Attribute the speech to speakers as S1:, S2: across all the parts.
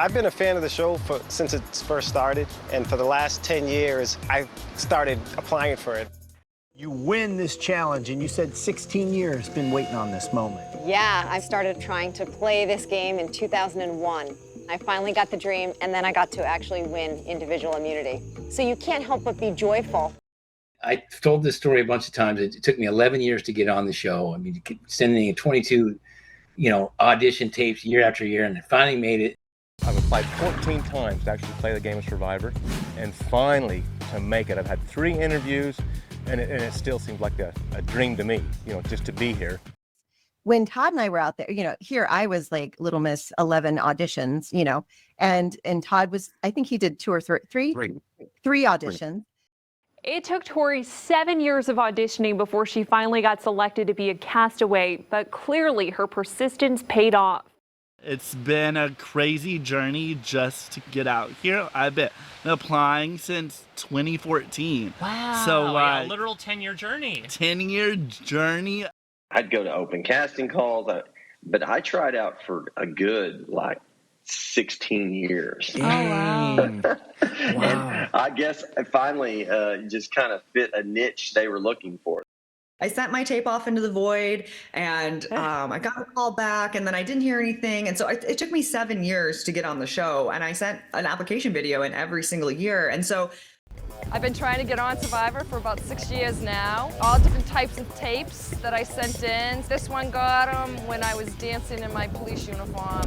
S1: I've been a fan of the show since it first started, and for the last 10 years, I started applying for it.
S2: You win this challenge, and you said 16 years been waiting on this moment.
S3: Yeah, I started trying to play this game in 2001. I finally got the dream, and then I got to actually win individual immunity. So you can't help but be joyful.
S4: I told this story a bunch of times. It took me 11 years to get on the show. I mean, sending 22, audition tapes year after year, and I finally made it.
S5: I've applied 14 times to actually play the game of Survivor, and finally to make it. I've had 3 interviews, and it still seems like a dream to me, just to be here.
S6: When Todd and I were out there, here I was like Little Miss 11 auditions, and Todd was, I think he did 2 or 3 auditions.
S7: It took Tori 7 years of auditioning before she finally got selected to be a castaway, but clearly her persistence paid off.
S8: It's been a crazy journey just to get out here. I've been applying since 2014.
S9: Wow.
S8: So
S9: a literal 10-year journey.
S8: 10-year journey.
S10: I'd go to open casting calls, but I tried out for a good, 16 years.
S9: Oh, wow.
S10: And I guess I finally just kind of fit a niche they were looking for.
S11: I sent my tape off into the void, and I got a call back, and then I didn't hear anything. And so it took me 7 years to get on the show, and I sent an application video in every single year. And so
S12: I've been trying to get on Survivor for about 6 years now. All different types of tapes that I sent in. This one got them when I was dancing in my police uniform.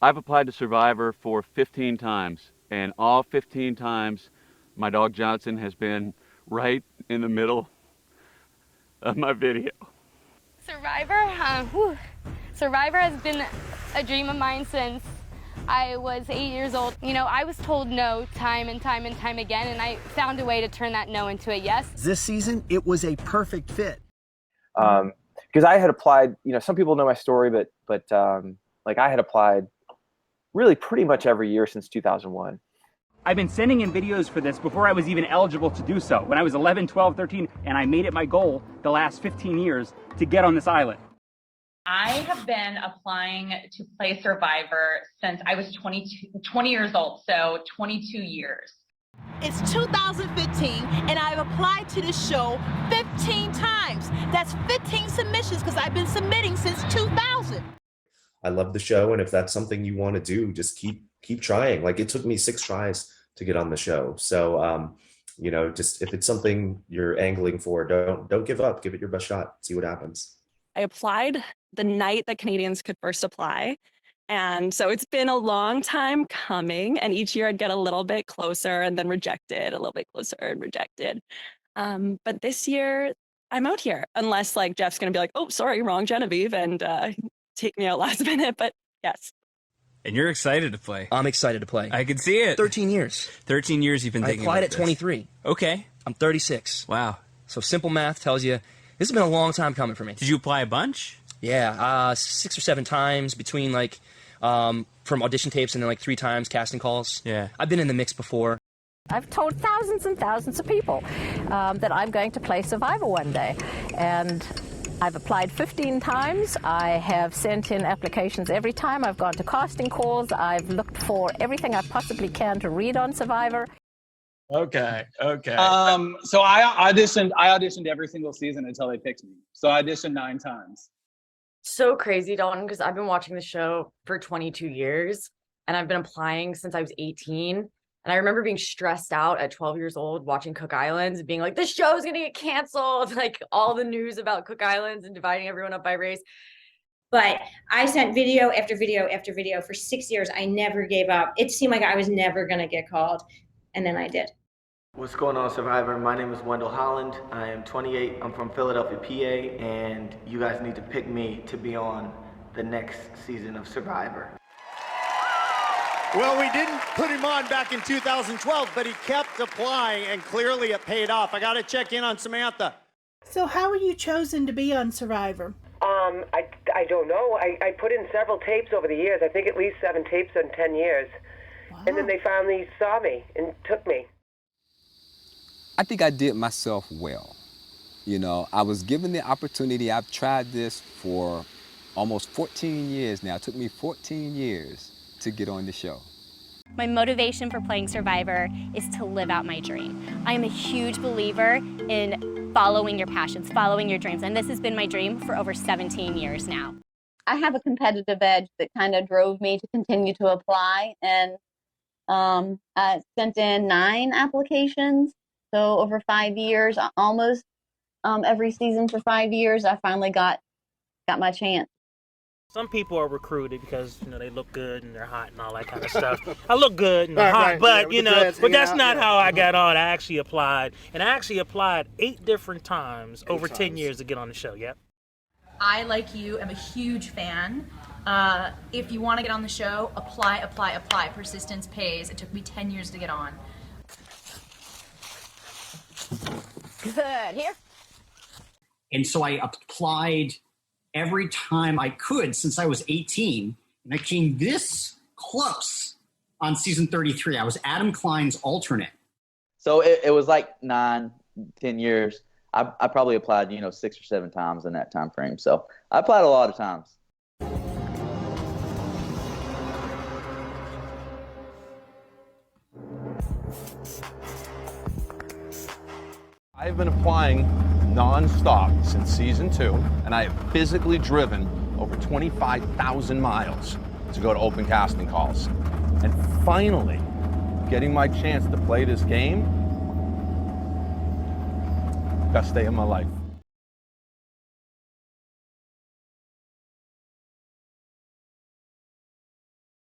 S13: I've applied to Survivor for 15 times, and all 15 times my dog Johnson has been right in the middle of my video.
S14: Survivor has been a dream of mine since I was 8 years old. I was told no time and time and time again, and I found a way to turn that no into a yes.
S2: This season, it was a perfect fit.
S15: Because I had applied, some people know my story, but I had applied really pretty much every year since 2001.
S9: I've been sending in videos for this before I was even eligible to do so. When I was 11, 12, 13, and I made it my goal the last 15 years to get on this island.
S16: I have been applying to play Survivor since I was 20 years old, so 22 years.
S17: It's 2015, and I've applied to this show 15 times. That's 15 submissions because I've been submitting since 2000.
S18: I love the show, and if that's something you want to do, just keep trying. It took me 6 tries to get on the show. So, just if it's something you're angling for, don't give up. Give it your best shot. See what happens.
S19: I applied the night that Canadians could first apply. And so it's been a long time coming. And each year I'd get a little bit closer and then rejected, a little bit closer and rejected. But this year I'm out here, unless Jeff's going to be like, oh, sorry, wrong Genevieve, and take me out last minute. But yes.
S20: And you're excited to play.
S5: I'm excited to play.
S20: I can see it.
S5: 13 years.
S20: 13 years you've been thinking about this.
S5: I applied at 23.
S20: Okay.
S5: I'm 36.
S20: Wow.
S5: So simple math tells you this has been a long time coming for me.
S20: Did you apply a bunch?
S5: Yeah, 6 or 7 times between from audition tapes and then 3 times casting calls.
S20: Yeah.
S5: I've been in the mix before.
S2: I've told thousands and thousands of people that I'm going to play Survivor one day. And I've applied 15 times. I have sent in applications every time. I've gone to casting calls. I've looked for everything I possibly can to read on Survivor.
S3: Okay. So I auditioned every single season until they picked me. So I auditioned 9 times.
S12: So crazy, Dalton, because I've been watching the show for 22 years and I've been applying since I was 18. And I remember being stressed out at 12 years old watching Cook Islands, being like, this show's going to get canceled. All the news about Cook Islands and dividing everyone up by race.
S7: But I sent video after video after video for 6 years. I never gave up. It seemed like I was never going to get called. And then I did.
S19: What's going on, Survivor? My name is Wendell Holland. I am 28. I'm from Philadelphia, PA. And you guys need to pick me to be on the next season of Survivor.
S2: Well, we didn't put him on back in 2012, but he kept applying, and clearly it paid off. I got to check in on Samantha.
S17: So how were you chosen to be on Survivor?
S11: I don't know. I put in several tapes over the years. I think at least 7 tapes in 10 years. Wow. And then they finally saw me and took me.
S4: I think I did myself well. I was given the opportunity. I've tried this for almost 14 years now. It took me 14 years
S21: to get on the show.
S22: My motivation for playing Survivor is to live out my dream. I am a huge believer in following your passions, following your dreams, and this has been my dream for over 17 years now.
S23: I have a competitive edge that kind of drove me to continue to apply, and I sent in 9 applications. So over 5 years, almost every season for 5 years, I finally got my chance.
S24: Some people are recruited because, you know, they look good and they're hot and all that kind of stuff. I look good and hot, but, you know, but that's not how I got on. I actually applied, and I actually applied 8 different times over 10 years to get on the show, yep.
S25: I, like you, am a huge fan. If you want to get on the show, apply, apply, apply. Persistence pays. It took me 10 years to get on.
S2: Good. Here.
S26: And so I applied every time I could since I was 18, and I came this close on season 33. I was Adam Klein's alternate.
S27: So it was like 9, 10 years. I probably applied, 6 or 7 times in that time frame. So I applied a lot of times.
S28: I've been applying non-stop since season 2, and I have physically driven over 25,000 miles to go to open casting calls. And finally, getting my chance to play this game, best day of my life.